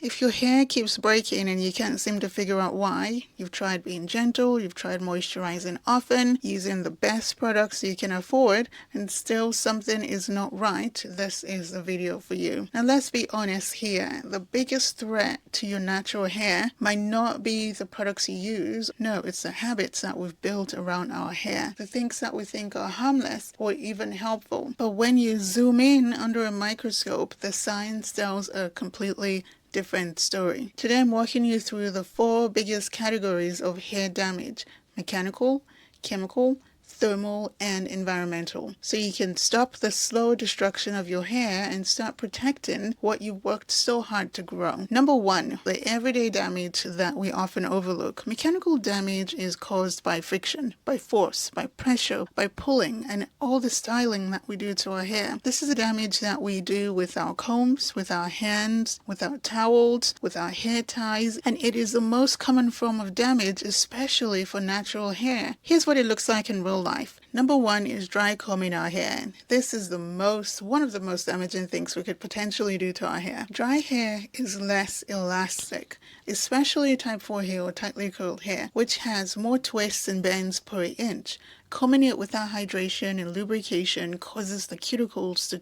If your hair keeps breaking and you can't seem to figure out why, you've tried being gentle, you've tried moisturizing often, using the best products you can afford, and still something is not right, this is the video for you. Now let's be honest here, the biggest threat to your natural hair might not be the products you use. No, it's the habits that we've built around our hair, the things that we think are harmless or even helpful. But when you zoom in under a microscope, the science tells a completely different story. Today I'm walking you through the 4 biggest categories of hair damage: mechanical, chemical, thermal, and environmental, so you can stop the slow destruction of your hair and start protecting what you worked so hard to grow. Number 1, the everyday damage that we often overlook. Mechanical damage is caused by friction, by force, by pressure, by pulling, and all the styling that we do to our hair. This is the damage that we do with our combs, with our hands, with our towels, with our hair ties, and it is the most common form of damage, especially for natural hair. Here's what it looks like in real life. Number 1 is dry combing our hair. This is one of the most damaging things we could potentially do to our hair. Dry hair is less elastic, especially type 4 hair or tightly curled hair, which has more twists and bends per inch. Combing it without hydration and lubrication causes the cuticles to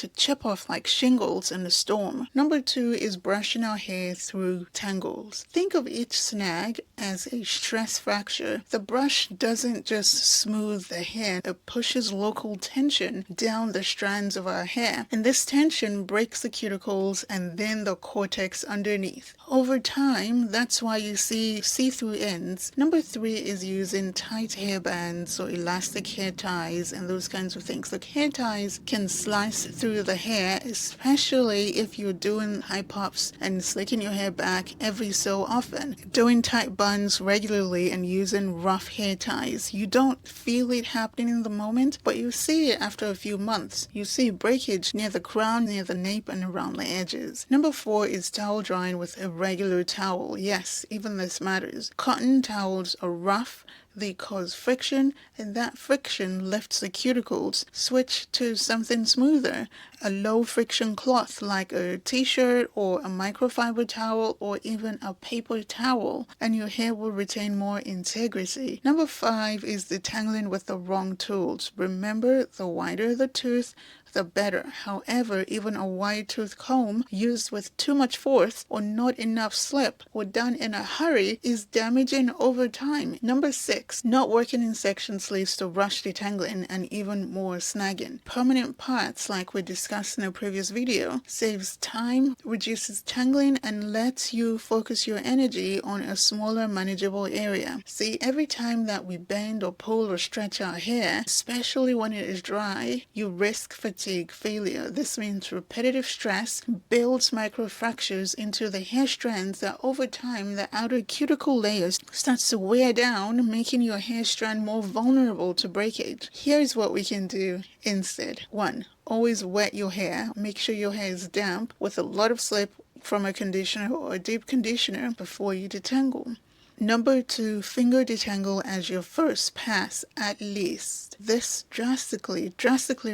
chip off like shingles in a storm. Number 2 is brushing our hair through tangles. Think of each snag as a stress fracture. The brush doesn't just smooth the hair, it pushes local tension down the strands of our hair. And this tension breaks the cuticles and then the cortex underneath. Over time, that's why you see see-through ends. Number 3 is using tight hair bands or elastic hair ties and those kinds of things. Like hair ties can slice through the hair, especially if you're doing high pops and slicking your hair back every so often. Doing tight buns regularly and using rough hair ties. You don't feel it happening in the moment, but you see it after a few months. You see breakage near the crown, near the nape, and around the edges. Number 4 is towel drying with a regular towel. Yes, even this matters. Cotton towels are rough, they cause friction, and that friction lifts the cuticles. Switch to something smoother, a low friction cloth like a t-shirt or a microfiber towel or even a paper towel, and your hair will retain more integrity. Number 5 is detangling with the wrong tools. Remember, the wider the tooth, the better. However, even a wide tooth comb used with too much force or not enough slip or done in a hurry is damaging over time. Number 6, not working in sections leads to rush detangling and even more snagging. Permanent parts, like we discussed in a previous video, saves time, reduces tangling, and lets you focus your energy on a smaller, manageable area. See, every time that we bend or pull or stretch our hair, especially when it is dry, you risk fatigue failure. This means repetitive stress builds microfractures into the hair strands that over time the outer cuticle layers starts to wear down, making your hair strand more vulnerable to breakage. Here's what we can do instead. 1. Always wet your hair. Make sure your hair is damp with a lot of slip from a conditioner or a deep conditioner before you detangle. Number 2, finger detangle as your first pass at least. This drastically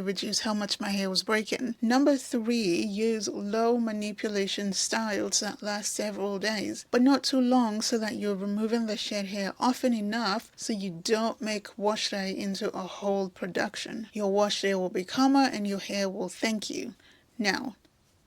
reduced how much my hair was breaking. Number 3, use low manipulation styles that last several days, but not too long, so that you're removing the shed hair often enough so you don't make wash day into a whole production. Your wash day will be calmer and your hair will thank you. Now,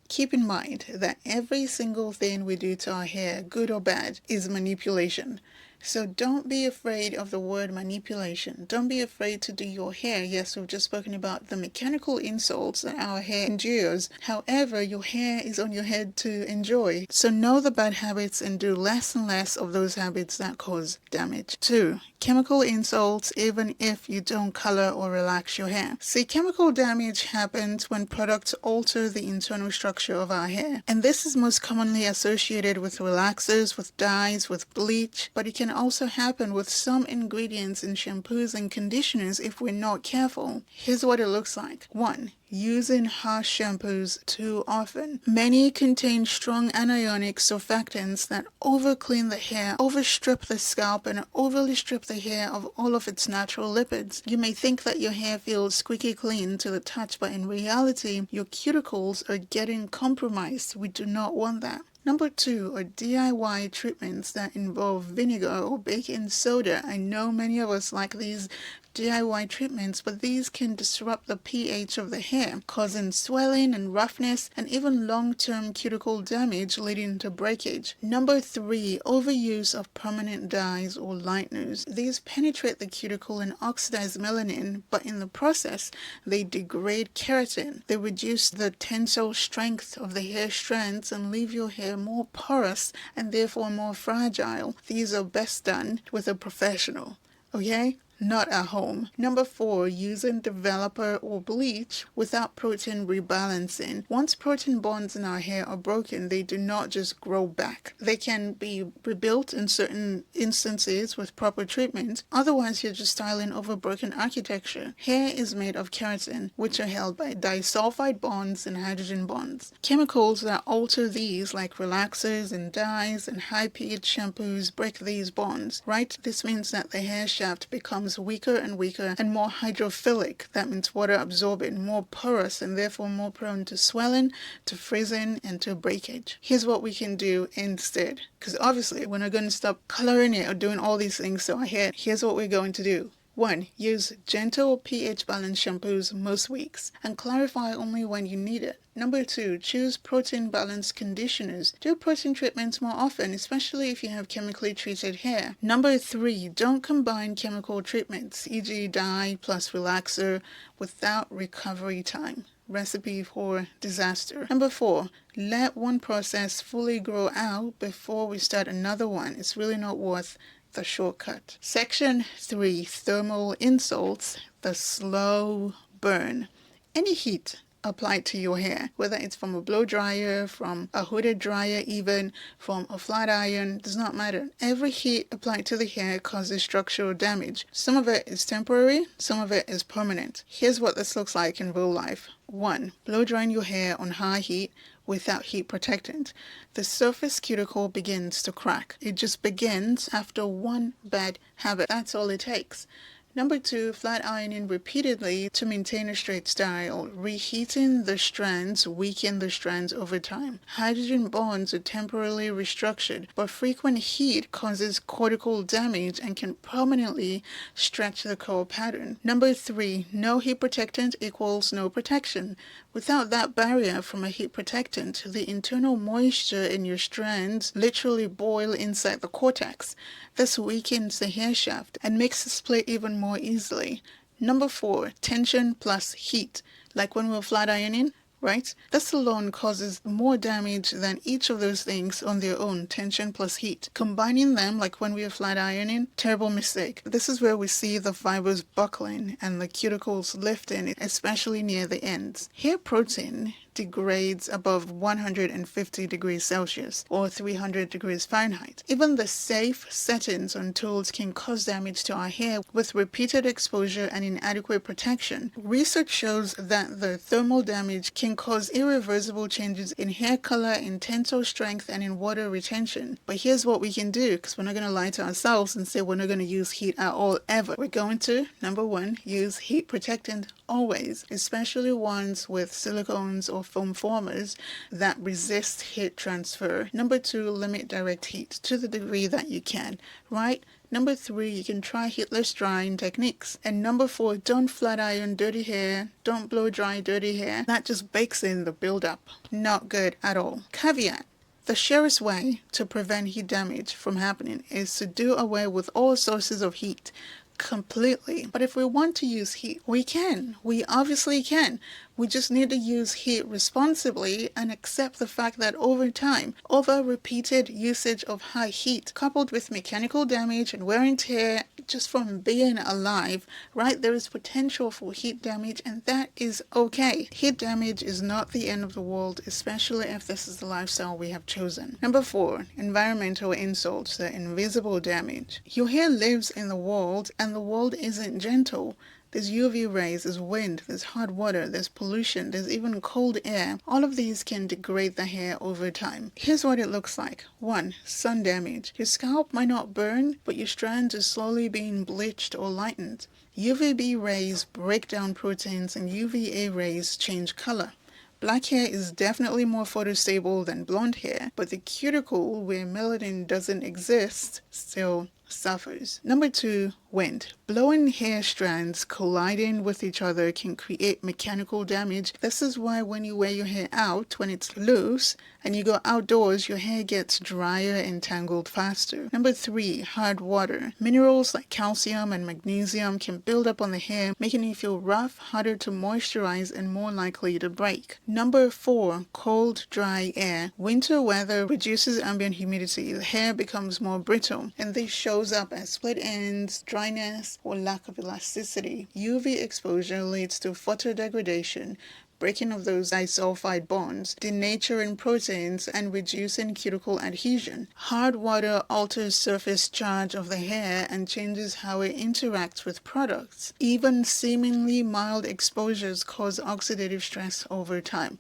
keep in mind that every single thing we do to our hair, good or bad, is manipulation. So don't be afraid of the word manipulation. Don't be afraid to do your hair. Yes, we've just spoken about the mechanical insults that our hair endures. However, your hair is on your head to enjoy. So know the bad habits and do less and less of those habits that cause damage. 2. Chemical insults even if you don't color or relax your hair. See, chemical damage happens when products alter the internal structure of our hair. And this is most commonly associated with relaxers, with dyes, with bleach, but it can also happen with some ingredients in shampoos and conditioners if we're not careful. Here's what it looks like. 1. Using harsh shampoos too often. Many contain strong anionic surfactants that overclean the hair, overstrip the scalp, and overly strip the hair of all of its natural lipids. You may think that your hair feels squeaky clean to the touch, but in reality, your cuticles are getting compromised. We do not want that. Number 2 are DIY treatments that involve vinegar or baking soda. I know many of us like these DIY treatments, but these can disrupt the pH of the hair, causing swelling and roughness and even long-term cuticle damage leading to breakage. Number 3, overuse of permanent dyes or lighteners. These penetrate the cuticle and oxidize melanin, but in the process, they degrade keratin. They reduce the tensile strength of the hair strands and leave your hair more porous and therefore more fragile. These are best done with a professional, okay? Not at home. Number 4, using developer or bleach without protein rebalancing. Once protein bonds in our hair are broken, they do not just grow back. They can be rebuilt in certain instances with proper treatment. Otherwise, you're just styling over broken architecture. Hair is made of keratin, which are held by disulfide bonds and hydrogen bonds. Chemicals that alter these, like relaxers and dyes and high pH shampoos, break these bonds, right? This means that the hair shaft becomes weaker and weaker and more hydrophilic. That means water absorbing, more porous, and therefore more prone to swelling, to freezing, and to breakage. Here's what we can do instead, because obviously we're not going to stop coloring it or doing all these things to our hair. Here's what we're going to do. 1. Use gentle pH balance shampoos most weeks and clarify only when you need it. Number 2, choose protein balanced conditioners. Do protein treatments more often, especially if you have chemically treated hair. Number 3, don't combine chemical treatments, e.g. dye plus relaxer, without recovery time. Recipe for disaster. Number 4, let one process fully grow out before we start another one. It's really not worth the shortcut. Section 3, thermal insults, the slow burn. Any heat applied to your hair, whether it's from a blow dryer, from a hooded dryer, even from a flat iron, does not matter. Every heat applied to the hair causes structural damage. Some of it is temporary, some of it is permanent. Here's what this looks like in real life. 1. Blow drying your hair on high heat without heat protectant. The surface cuticle begins to crack. It just begins after one bad habit. That's all it takes. Number 2, flat ironing repeatedly to maintain a straight style. Reheating the strands weaken the strands over time. Hydrogen bonds are temporarily restructured, but frequent heat causes cortical damage and can permanently stretch the curl pattern. Number 3, no heat protectant equals no protection. Without that barrier from a heat protectant, the internal moisture in your strands literally boil inside the cortex. This weakens the hair shaft and makes the split even more easily. Number 4, tension plus heat. Like when we're flat ironing, right? This alone causes more damage than each of those things on their own, tension plus heat. Combining them, like when we are flat ironing, terrible mistake. This is where we see the fibers buckling and the cuticles lifting, especially near the ends. Hair protein degrades above 150 degrees Celsius or 300 degrees Fahrenheit. Even the safe settings on tools can cause damage to our hair with repeated exposure and inadequate protection. Research shows that the thermal damage can cause irreversible changes in hair color, in tensile strength, and in water retention. But here's what we can do, because we're not going to lie to ourselves and say we're not going to use heat at all ever. We're going to, number 1, use heat protectant always, especially ones with silicones or foam formers that resist heat transfer. Number 2, limit direct heat to the degree that you can, right? Number 3, you can try heatless drying techniques. And number 4, don't flat iron dirty hair, don't blow dry dirty hair. That just bakes in the buildup. Not good at all. Caveat: the surest way to prevent heat damage from happening is to do away with all sources of heat completely. But if we want to use heat, we can. We obviously can. We just need to use heat responsibly and accept the fact that over time, over repeated usage of high heat, coupled with mechanical damage and wear and tear just from being alive, right, there is potential for heat damage, and that is okay. Heat damage is not the end of the world, especially if this is the lifestyle we have chosen. Number 4, environmental insults, the invisible damage. Your hair lives in the world, and the world isn't gentle. There's UV rays, there's wind, there's hot water, there's pollution, there's even cold air. All of these can degrade the hair over time. Here's what it looks like. 1, sun damage. Your scalp might not burn, but your strands are slowly being bleached or lightened. UVB rays break down proteins and UVA rays change color. Black hair is definitely more photostable than blonde hair, but the cuticle where melanin doesn't exist still suffers. Number 2, wind. Blowing hair strands colliding with each other can create mechanical damage. This is why when you wear your hair out, when it's loose, and you go outdoors, your hair gets drier and tangled faster. Number 3, hard water. Minerals like calcium and magnesium can build up on the hair, making it feel rough, harder to moisturize, and more likely to break. Number 4, cold, dry air. Winter weather reduces ambient humidity. The hair becomes more brittle, and this shows up as split ends, dryness, or lack of elasticity. UV exposure leads to photodegradation, breaking of those disulfide bonds, denaturing proteins, and reducing cuticle adhesion. Hard water alters surface charge of the hair and changes how it interacts with products. Even seemingly mild exposures cause oxidative stress over time.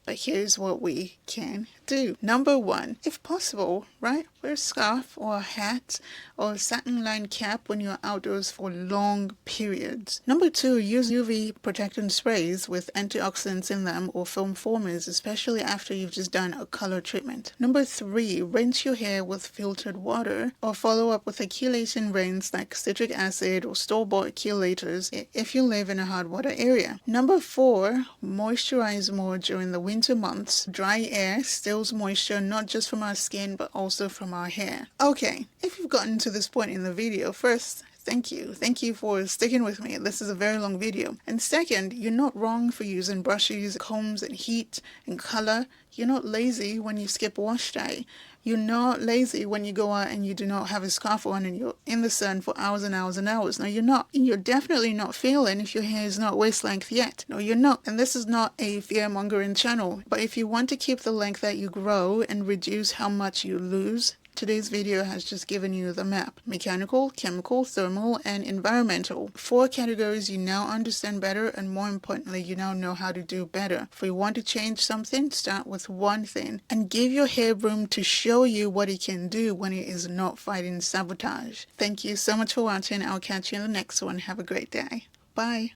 But here's what we can do. Number 1, if possible, right? Wear a scarf or a hat or a satin-lined cap when you're outdoors for long periods. Number 2, use UV protectant sprays with antioxidants in them or film formers, especially after you've just done a color treatment. Number 3, rinse your hair with filtered water or follow up with a chelating rinse like citric acid or store-bought chelators if you live in a hard water area. Number 4, moisturize more during the winter months. Dry air steals moisture not just from our skin but also from our hair. Okay, if you've gotten to this point in the video, first, thank you. Thank you for sticking with me. This is a very long video. And second, you're not wrong for using brushes, combs, and heat and color. You're not lazy when you skip wash day. You're not lazy when you go out and you do not have a scarf on and you're in the sun for hours and hours and hours. No, you're not. You're definitely not feeling if your hair is not waist length yet. No, you're not. And this is not a fear-mongering channel. But if you want to keep the length that you grow and reduce how much you lose, today's video has just given you the map. Mechanical, chemical, thermal, and environmental. 4 categories you now understand better, and more importantly, you now know how to do better. If you want to change something, start with one thing and give your hair room to show you what it can do when it is not fighting sabotage. Thank you so much for watching. I'll catch you in the next one. Have a great day. Bye.